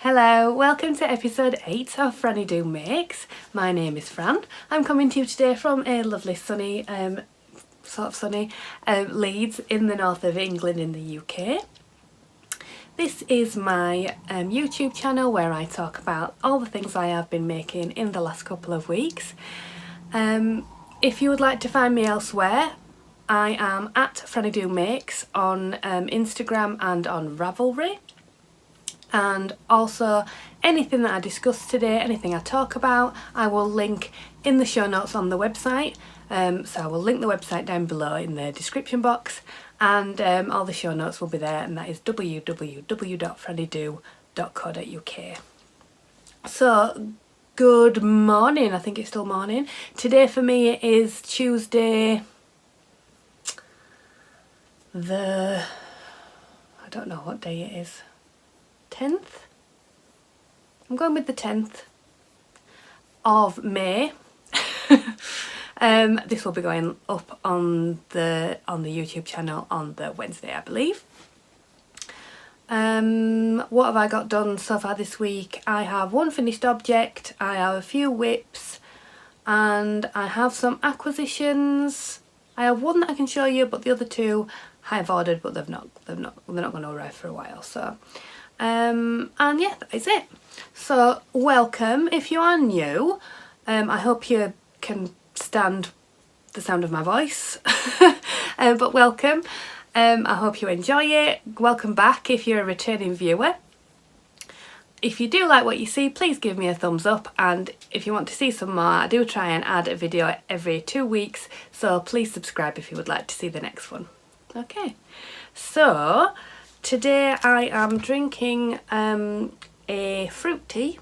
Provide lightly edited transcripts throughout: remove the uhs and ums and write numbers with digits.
Hello, welcome to episode 8 of FrannyDoMakes. My name is Fran. I'm coming to you today from a lovely sunny, Leeds in the north of England in the UK. This is my YouTube channel where I talk about all the things I have been making in the last couple of weeks. If you would like to find me elsewhere, I am at FrannyDoMakes on Instagram and on Ravelry. And also anything that I discuss today, anything I talk about, I will link in the show notes on the website. So I will link the website down below in the description box, and all the show notes will be there, and that is www.frannydo.co.uk. So good morning, I think it's still morning. Today for me is Tuesday I don't know what day it is. 10th? I'm going with the 10th of May. This will be going up on the YouTube channel on the Wednesday, I believe. What have I got done so far this week? I have one finished object, I have a few whips, and I have some acquisitions. I have one that I can show you, but the other two I have ordered, but they're not going to arrive for a while. So and yeah, that is it. So welcome if you are new. I hope you can stand the sound of my voice. But welcome. I hope you enjoy it. Welcome back if you're a returning viewer. If you do like what you see, please give me a thumbs up, and if you want to see some more, I do try and add a video every 2 weeks, so please subscribe if you would like to see the next one. Okay, so today I am drinking a fruit tea.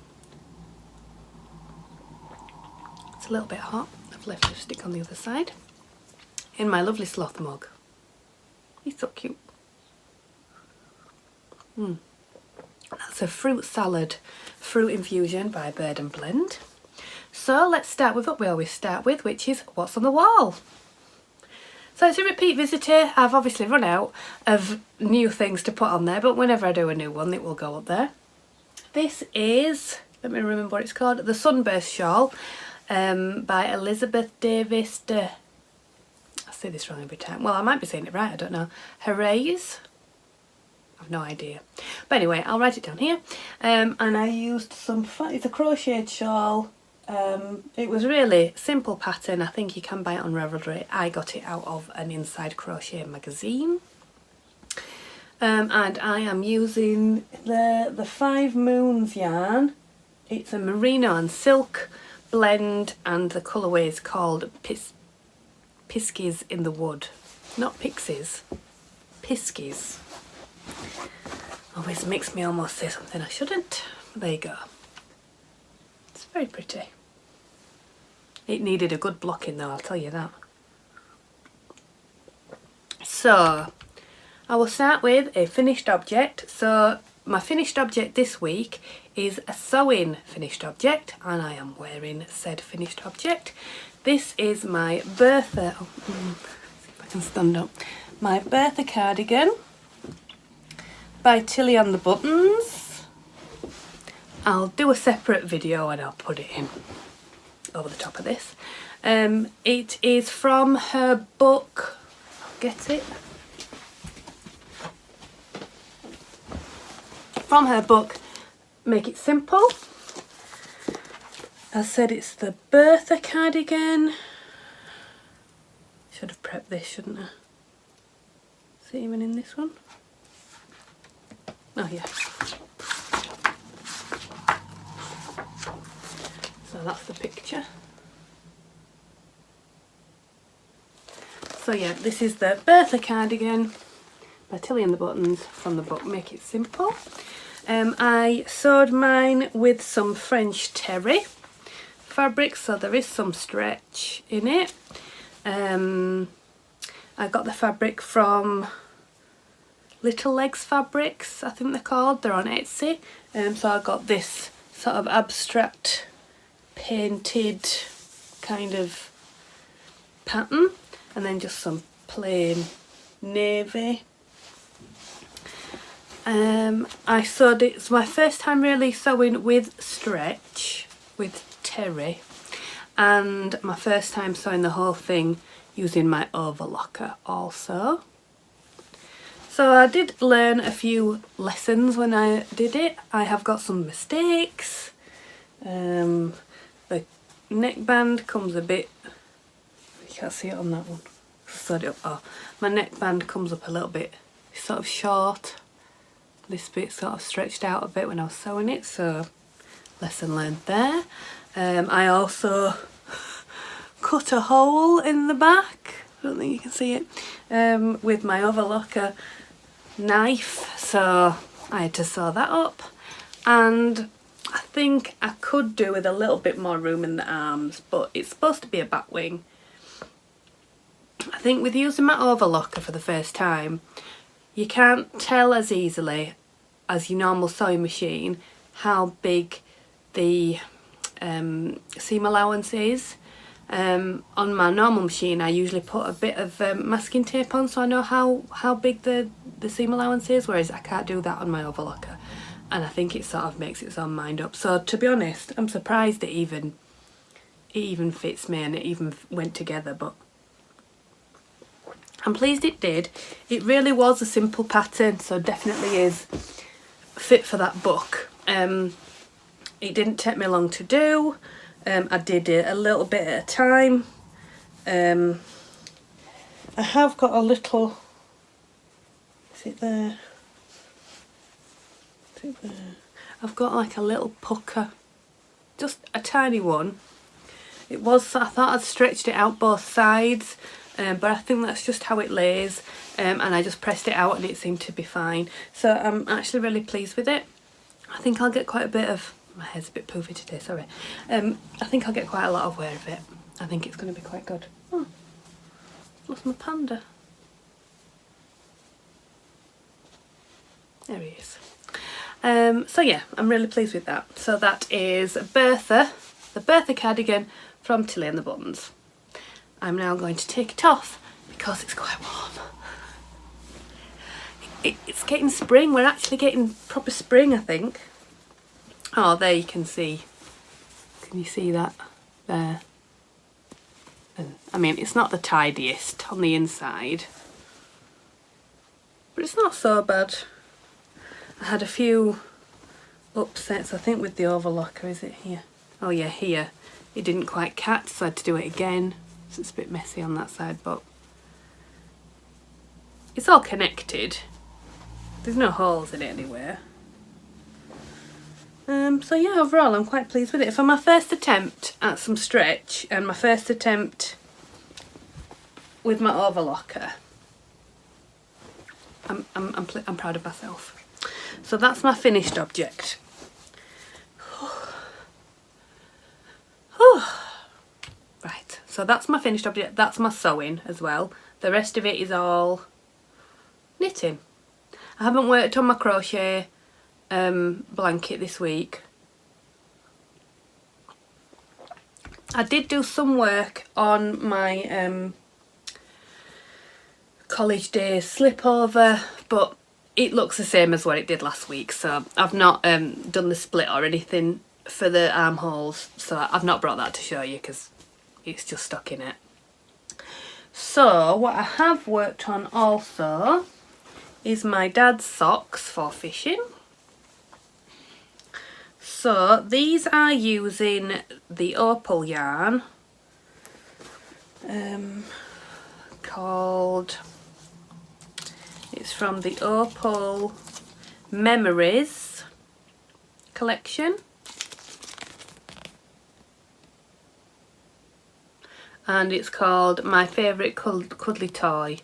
It's a little bit hot. I've left a stick on the other side. In my lovely sloth mug. He's so cute. That's a fruit salad, fruit infusion by Bird and Blend. So let's start with what we always start with, which is what's on the wall. So it's a repeat visitor. I've obviously run out of new things to put on there, but whenever I do a new one, it will go up there. This is, let me remember what it's called, the Sunburst Shawl by Elizabeth Davis de, I say this wrong every time. Well, I might be saying it right, I don't know. Herays? I've no idea. But anyway, I'll write it down here. And I used some, it's a crocheted shawl. It was really simple pattern. I think you can buy it on Ravelry. I got it out of an Inside Crochet magazine. And I am using the 5 Moons yarn. It's a merino and silk blend, and the colourway is called Piskies in the Wood. Not Pixies, Piskies. Always makes me almost say something I shouldn't. There you go. It's very pretty. It needed a good blocking though, I'll tell you that. So I will start with a finished object. So my finished object this week is a sewing finished object, and I am wearing said finished object. This is my Bertha, see if I can stand up, my Bertha Cardigan by Tilly on the Buttons. I'll do a separate video and I'll put it in over the top of this. It is from her book, I'll get it, from her book Make It Simple. I said it's the Bertha Cardigan. Should have prepped this, shouldn't I? Is it even in this one? Oh yeah. So that's the picture. So yeah, this is the Bertha Cardigan by Tilly and the Buttons from the book Make It Simple. I sewed mine with some French terry fabric, so there is some stretch in it. I got the fabric from Little Legs Fabrics, I think they're called. They're on Etsy. So I got this sort of abstract painted kind of pattern, and then just some plain navy. I sewed it. It's my first time really sewing with stretch, with terry, and my first time sewing the whole thing using my overlocker also. So I did learn a few lessons when I did it. I have got some mistakes. The neckband comes a bit, you can't see it on that one, sewed it up. Oh, my neckband comes up a little bit sort of short. This bit sort of stretched out a bit when I was sewing it, so lesson learned there. I also cut a hole in the back, I don't think you can see it, with my overlocker knife, so I had to sew that up. And I think I could do with a little bit more room in the arms, but it's supposed to be a bat wing. I think with using my overlocker for the first time, you can't tell as easily as your normal sewing machine how big the seam allowance is. On my normal machine I usually put a bit of masking tape on so I know how big the seam allowance is, whereas I can't do that on my overlocker, and I think it sort of makes its own mind up. So to be honest, I'm surprised it even fits me and it even went together, but I'm pleased it did. It really was a simple pattern, so definitely is fit for that book. It didn't take me long to do. I did it a little bit at a time. I have got a little, is it there? Is it there? I've got like a little pucker, just a tiny one. It was, I thought I'd stretched it out both sides, but I think that's just how it lays, and I just pressed it out and it seemed to be fine. So I'm actually really pleased with it. I think I'll get quite a bit of, my hair's a bit poofy today, sorry. I think I'll get quite a lot of wear of it. I think it's going to be quite good. Oh, lost my panda. There he is. So yeah, I'm really pleased with that. So that is Bertha, the Bertha cardigan from Tilly and the Buttons. I'm now going to take it off because it's quite warm. It's getting spring. We're actually getting proper spring, I think. Oh, there you can see. Can you see that there? And, I mean, it's not the tidiest on the inside, but it's not so bad. I had a few upsets, I think, with the overlocker. Is it here? Oh yeah, here. It didn't quite catch, so I had to do it again. So it's a bit messy on that side, but it's all connected. There's no holes in it anywhere. So yeah, overall I'm quite pleased with it. For my first attempt at some stretch and my first attempt with my overlocker, I'm proud of myself. So that's my finished object. Right, so that's my finished object. That's my sewing as well. The rest of it is all knitting. I haven't worked on my crochet blanket this week. I did do some work on my college days slipover, but it looks the same as what it did last week, so I've not done the split or anything for the armholes, so I've not brought that to show you because it's just stuck in it. So what I have worked on also is my dad's socks for fishing. So these are using the opal yarn called, it's from the Opal Memories collection, and it's called My Favourite Cuddly Toy,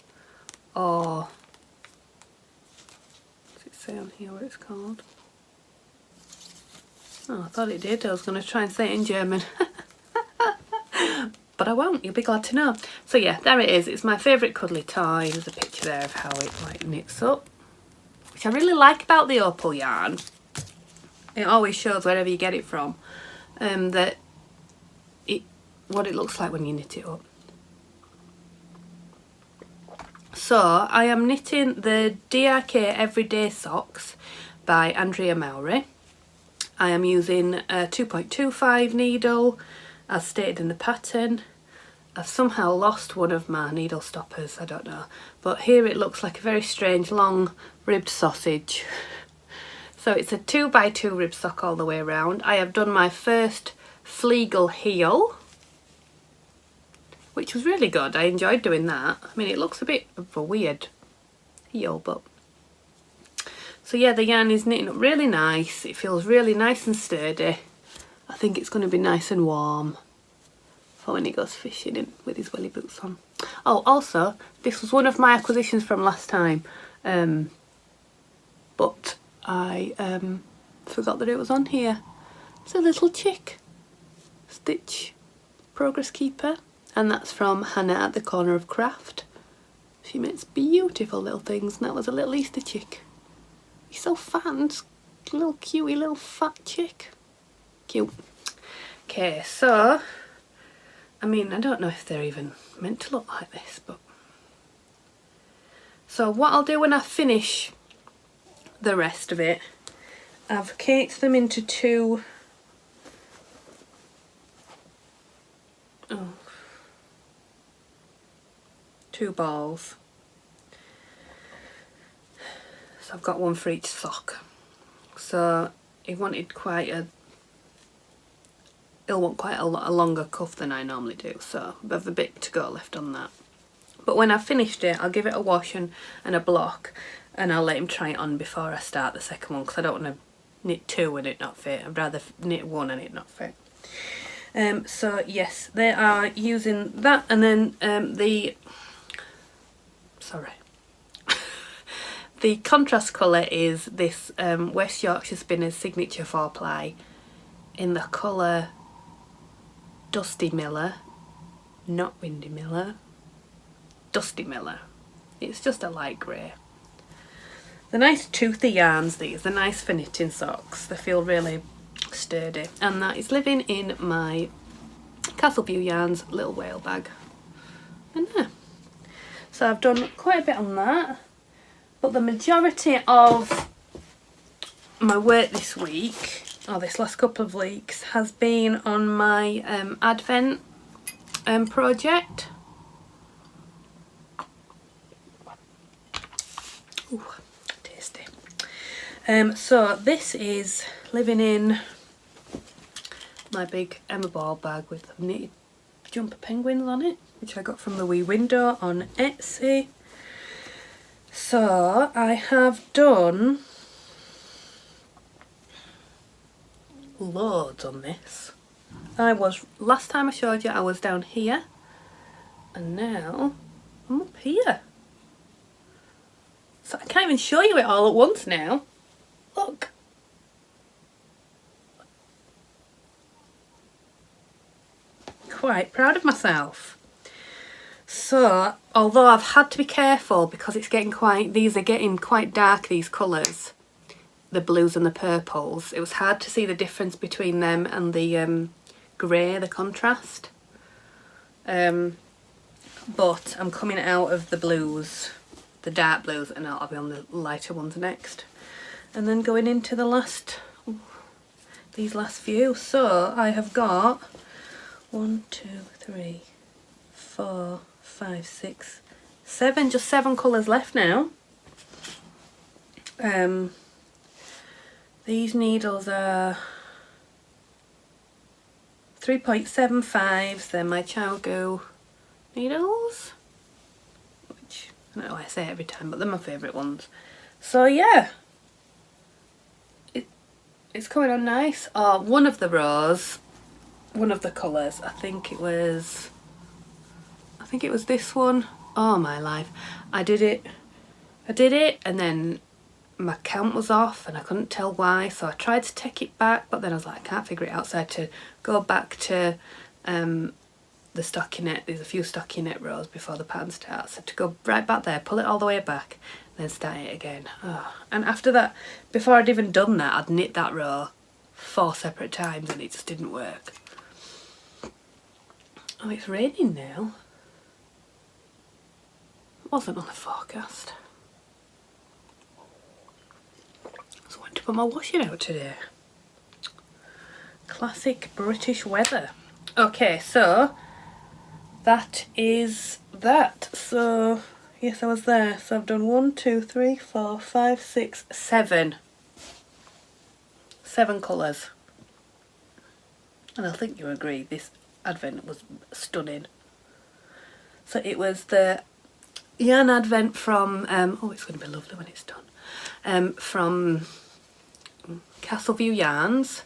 or does it say on here what it's called? Oh, I thought it did. I was going to try and say it in German. But I won't, you'll be glad to know. So yeah, there it is. It's my favourite cuddly toy. There's a picture there of how it like knits up, which I really like about the opal yarn. It always shows wherever you get it from, that what it looks like when you knit it up. So I am knitting the DRK Everyday Socks by Andrea Mowry. I am using a 2.25 needle as stated in the pattern. I've somehow lost one of my needle stoppers, I don't know, but here it looks like a very strange long ribbed sausage. So it's a 2x2 rib sock all the way around. I have done my first Fleagle heel, which was really good. I enjoyed doing that. I mean, it looks a bit of a weird heel, but... So yeah, the yarn is knitting up really nice. It feels really nice and sturdy. I think it's going to be nice and warm for when he goes fishing in with his welly boots on. Oh, also, this was one of my acquisitions from last time, but I forgot that it was on here. It's a little chick stitch progress keeper, and that's from Hannah at the Corner of Craft. She makes beautiful little things, and that was a little Easter chick. He's so fat and a little cutie little fat chick. Cute. Okay, so I mean, I don't know if they're even meant to look like this, but... So what I'll do when I finish the rest of it, I've caked them into two balls. So I've got one for each sock. So he wanted he'll want quite a longer cuff than I normally do, so I have a bit to go left on that. But when I've finished it, I'll give it a wash and a block, and I'll let him try it on before I start the second one, because I don't want to knit two and it not fit. I'd rather knit one and it not fit. So yes, they are using that, and then the contrast colour is this West Yorkshire Spinners Signature 4-ply in the colour Dusty Miller, not Windy Miller, Dusty Miller. It's just a light grey. They're nice toothy yarns, these. They're nice for knitting socks. They feel really sturdy. And that is living in my Castleview Yarns little whale bag. And there. So I've done quite a bit on that. But the majority of my work this week, or this last couple of weeks, has been on my Advent project. Ooh, tasty. So this is living in my big Emma Ball bag with knitted jumper penguins on it, which I got from the wee window on Etsy. So I have done loads on this. Last time I showed you I was down here, and now I'm up here. So I can't even show you it all at once now. Look. Quite proud of myself. So, although I've had to be careful because it's getting these are getting quite dark, these colours, the blues and the purples, it was hard to see the difference between them and the grey, the contrast. But I'm coming out of the blues, the dark blues, and I'll be on the lighter ones next. And then going into these last few. So I have got 1, 2, 3, 4, 5, 6, 7, just 7 colours left now. These needles are 3.75s, they're my Chowgoo needles, which I know I say every time, but they're my favourite ones. So yeah, it's coming on nice. One of the rows, one of the colours, I think it was this one. Oh my life, I did it and then my count was off and I couldn't tell why, so I tried to take it back, but then I was like, I can't figure it out, so I had to go back to the stockinette. There's a few stockinette rows before the pattern starts, so to go right back there, pull it all the way back, then start it again. And after that, before I'd even done that, I'd knit that row 4 separate times and it just didn't work. Oh, it's raining now. wasn't on the forecast. So I went to put my washing out today. Classic British weather. Okay, so that is that. So yes, I was there. So I've done 1, 2, 3, 4, 5, 6, 7. 7 colours. And I think you agree, this advent was stunning. So it was the yarn advent from, oh, it's going to be lovely when it's done, from Castleview Yarns,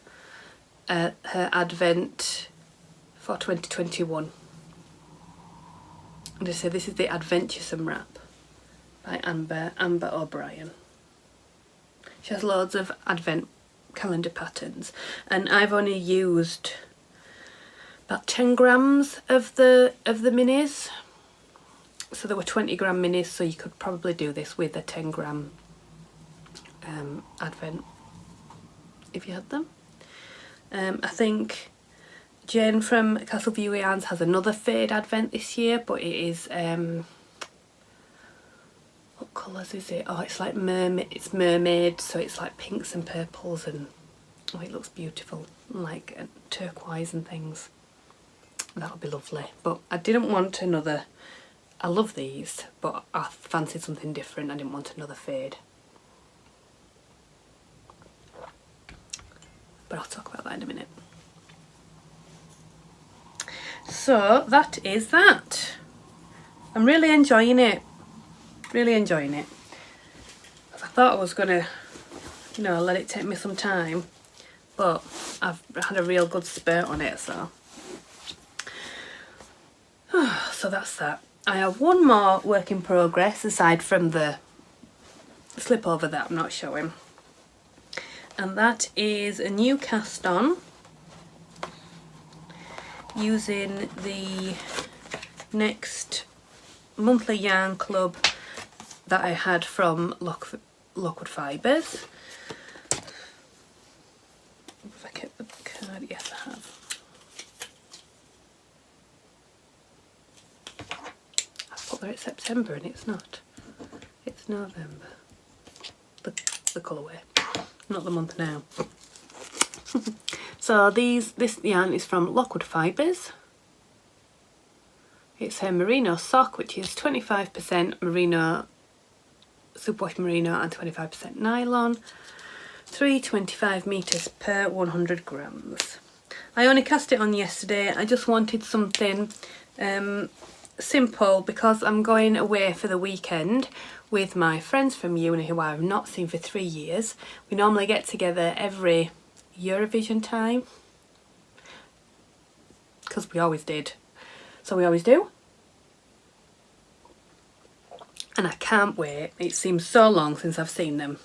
her advent for 2021. And I say this is the Adventuresome Wrap by Amber O'Brien. She has loads of advent calendar patterns, and I've only used about 10 grams of the minis. So there were 20 gram minis, so you could probably do this with a 10 gram advent if you had them. I think Jane from Castleview Yarns has another fade advent this year, but it is what colours is it? Oh, it's like mermaid, so it's like pinks and purples, and oh, it looks beautiful, like turquoise and things. That'll be lovely. But I didn't want another, I love these, but I fancied something different. I didn't want another fade. But I'll talk about that in a minute. So that is that. I'm really enjoying it. Really enjoying it. I thought I was gonna, you know, let it take me some time, but I've had a real good spurt on it, so. So that's that. I have one more work in progress aside from the slip over that I'm not showing. And that is a new cast on using the next monthly yarn club that I had from Lockwood Fibres. Have I kept the card? Yes, I have. I thought that it's September and it's not. It's November. The colourway, not the month now. So this yarn is from Lockwood Fibres. It's a merino sock, which is 25% merino, superwash merino and 25% nylon. 325 meters per 100 grams. I only cast it on yesterday. I just wanted something simple because I'm going away for the weekend with my friends from uni who I've not seen for 3 years. We normally get together every Eurovision time because we always did, so we always do, and I can't wait. It seems so long since I've seen them.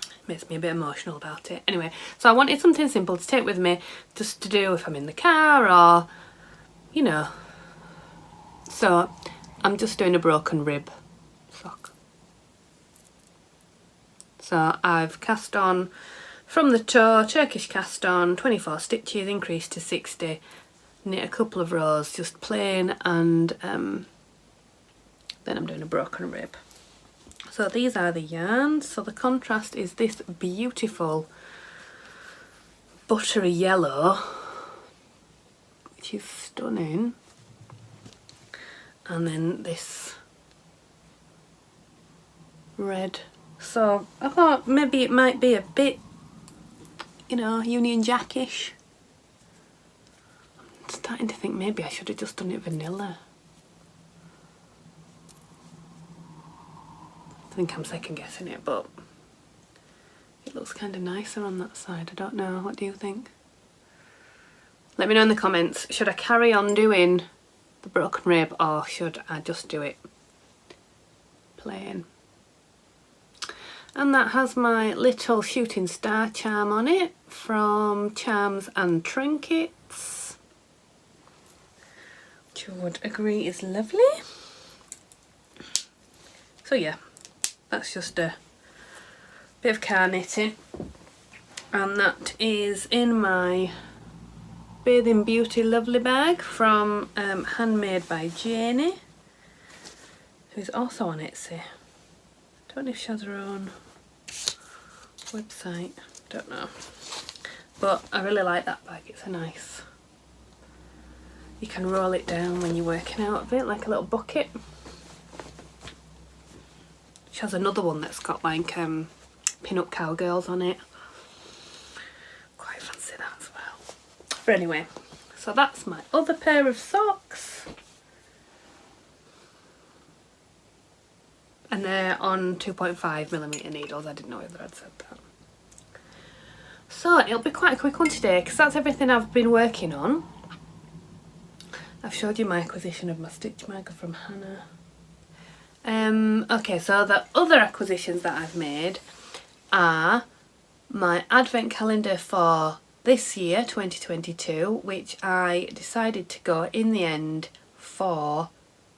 It makes me a bit emotional about it. Anyway, so I wanted something simple to take with me, just to do if I'm in the car or, you know. So I'm just doing a broken rib sock. So I've cast on from the toe, Turkish cast on, 24 stitches, increased to 60, knit a couple of rows just plain, and then I'm doing a broken rib. So these are the yarns. So the contrast is this beautiful buttery yellow, which is stunning, and then this red. So I thought maybe it might be a bit, you know, Union Jackish. I'm starting to think maybe I should have just done it vanilla. I think I'm second guessing it, but it looks kind of nicer on that side. I don't know, what do you think? Let me know in the comments. Should I carry on doing the broken rib or should I just do it plain? And that has my little shooting star charm on it from Charms and Trinkets, which you would agree is lovely. So yeah, that's just a bit of car knitting, and that is in my Bathing Beauty Lovely bag from Handmade by Janie. who's also on Etsy. Don't know if she has her own website, don't know. But I really like that bag, it's a nice, you can roll it down when you're working out of it, like a little bucket. She has another one that's got like pin-up cowgirls on it. Quite fancy that as well. But anyway, so that's my other pair of socks. And they're on 2.5mm needles. I didn't know whether I'd said that. So it'll be quite a quick one today because that's everything I've been working on. I've showed you my acquisition of my stitch marker from Hannah. Okay, so the other acquisitions that I've made are my advent calendar for this year, 2022, which I decided to go in the end for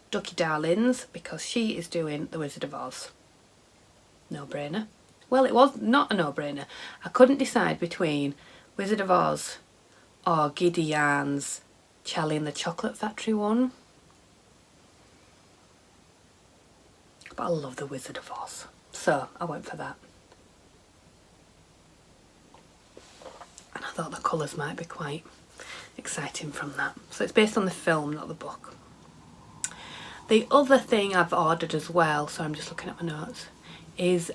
Ducky Darlings because she is doing The Wizard of Oz. No brainer. Well, it was not a no-brainer. I couldn't decide between Wizard of Oz or Giddy Yarn's Charlie and the Chocolate Factory one. But I love The Wizard of Oz, so I went for that. And I thought the colours might be quite exciting from that. So it's based on the film, not the book. The other thing I've ordered as well, so I'm just looking at my notes, is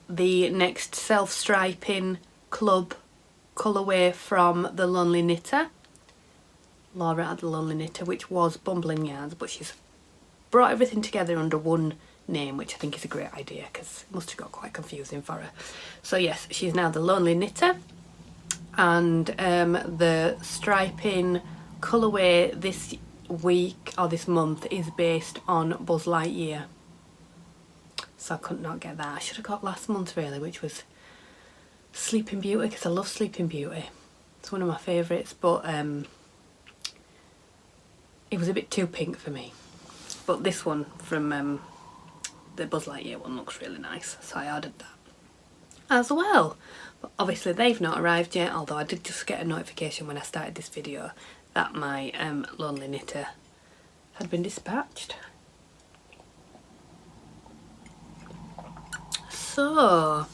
the next self-striping club colourway from The Lonely Knitter. Laura had The Lonely Knitter, which was Bumbling Yarns, but she's brought everything together under one name, which I think is a great idea because it must have got quite confusing for her. So yes, she's now The Lonely Knitter, and the striping colourway this week or this month is based on Buzz Lightyear. So I could not get that. I should have got last month really, which was Sleeping Beauty, because I love Sleeping Beauty. It's one of my favourites, but it was a bit too pink for me. But this one from the Buzz Lightyear one looks really nice, so I ordered that as well. But obviously they've not arrived yet, although I did just get a notification when I started this video that my Lonely Knitter had been dispatched. So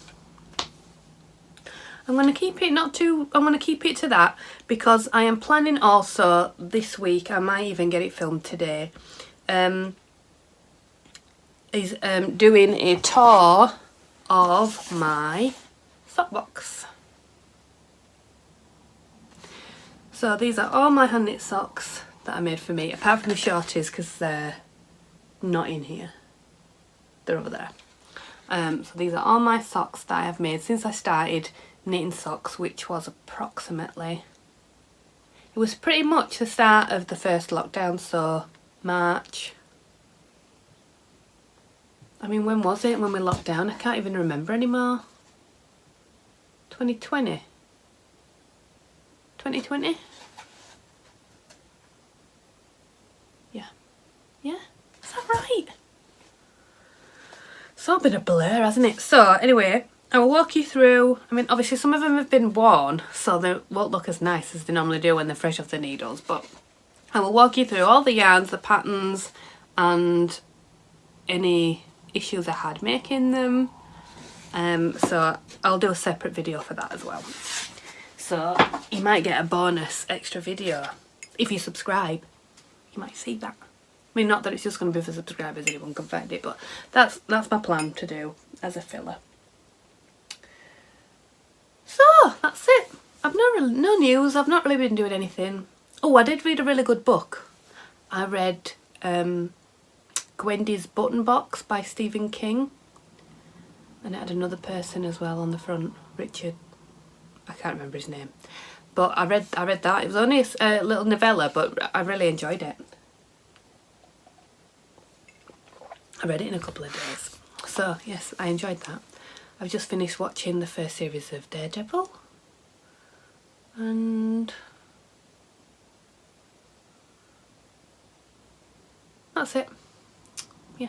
I'm going to keep it I'm going to keep it to that because I am planning also this week, I might even get it filmed today, is doing a tour of my sock box. So these are all my hand knit socks that I made for me, apart from the shorties because they're not in here, they're over there. So these are all my socks that I have made since I started knitting socks, which was approximately, it was pretty much the start of the first lockdown, so March. I mean, when was it when we locked down? I can't even remember anymore. 2020? 2020? Yeah. Yeah? Is that right? It's all been a blur, hasn't it? So, anyway, I will walk you through. I mean, obviously some of them have been worn, so they won't look as nice as they normally do when they're fresh off the needles, but I will walk you through all the yarns, the patterns, and any issues I had making them. So I'll do a separate video for that as well. So you might get a bonus extra video if you subscribe. You might see that. I mean, not that it's just going to be for subscribers, anyone can find it, but that's my plan to do as a filler. So that's it. I've no news. I've not really been doing anything. Oh, I did read a really good book. I read Gwendy's Button Box by Stephen King, and it had another person as well on the front, Richard. I can't remember his name, but I read that. It was only a little novella, but I really enjoyed it. I read it in a couple of days, so yes, I enjoyed that. I've just finished watching the first series of Daredevil, and that's it. Yeah.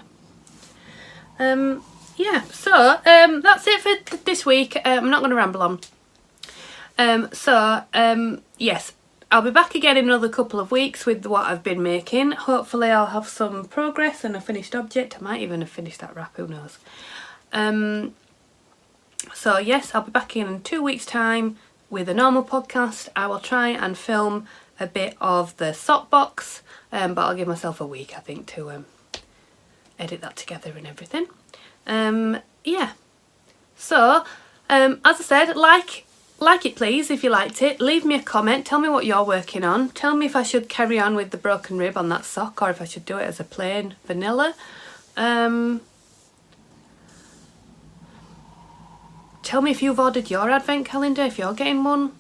Yeah, so that's it for this week. I'm not going to ramble on. Yes, I'll be back again in another couple of weeks with what I've been making. Hopefully I'll have some progress and a finished object. I might even have finished that wrap, who knows. So yes, I'll be back in 2 weeks time with a normal podcast. I will try and film a bit of the sock box, but I'll give myself a week, I think, to edit that together and everything. Yeah, so as I said, like it please if you liked it. Leave me a comment, tell me what you're working on, tell me if I should carry on with the broken rib on that sock or if I should do it as a plain vanilla. Tell me if you've ordered your advent calendar, if you're getting one.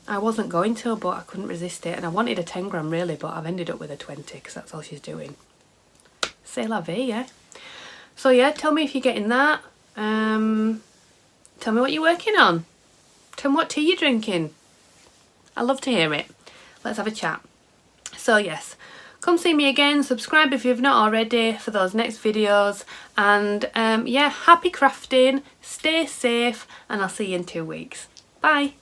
I wasn't going to, but I couldn't resist it, and I wanted a 10 gram really, but I've ended up with a 20 because that's all she's doing. C'est la vie, yeah. So yeah, tell me if you're getting that. Tell me what you're working on. Tell me what tea you're drinking. I love to hear it. Let's have a chat. So yes, come see me again, subscribe if you've not already for those next videos, and yeah, happy crafting, stay safe, and I'll see you in 2 weeks. Bye.